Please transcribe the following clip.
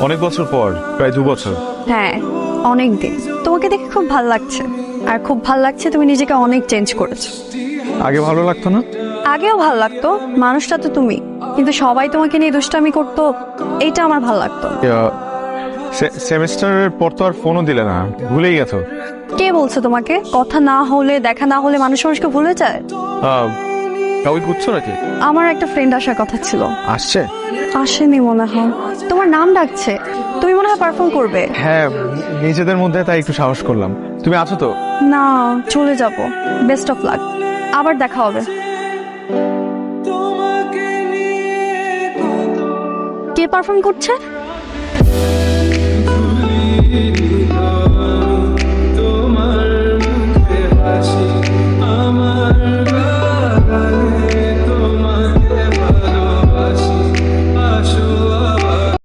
অনেক বছর পর, প্রায় 2 বছর। হ্যাঁ, অনেক দিন। তোমাকে দেখে খুব ভালো লাগছে, আর খুব ভালো লাগছে তুমি নিজেকে অনেক চেঞ্জ করেছো। আগে ভালো লাগতো না? আগেও ভালো লাগতো, মানুষটা তো তুমি, কিন্তু সবাই তোমাকে নিয়ে দুষ্টামি করতো, এইটা আমার ভালো লাগতো না। সেমিস্টারের পর তো আর ফোনও দিলে না, ভুলেই গেছো। কে বলছে তোমাকে? কথা না হলে, দেখা না হলে মানুষ মানুষকে ভুলে যায়? কাউকে খুঁজছো নাকি? আমার একটা ফ্রেন্ড আসার কথা ছিল, আসছে? আসেনি মনে হয়। তোমার নাম ডাকছে, তুমি মনে হয় পারফর্ম করবে। হ্যাঁ, নিজেদের মধ্যে তাই একটু সাহস করলাম। তুমি আছো তো? না, চলে যাব। বেস্ট অফ লাক, আবার দেখা হবে। কে পারফর্ম করছে?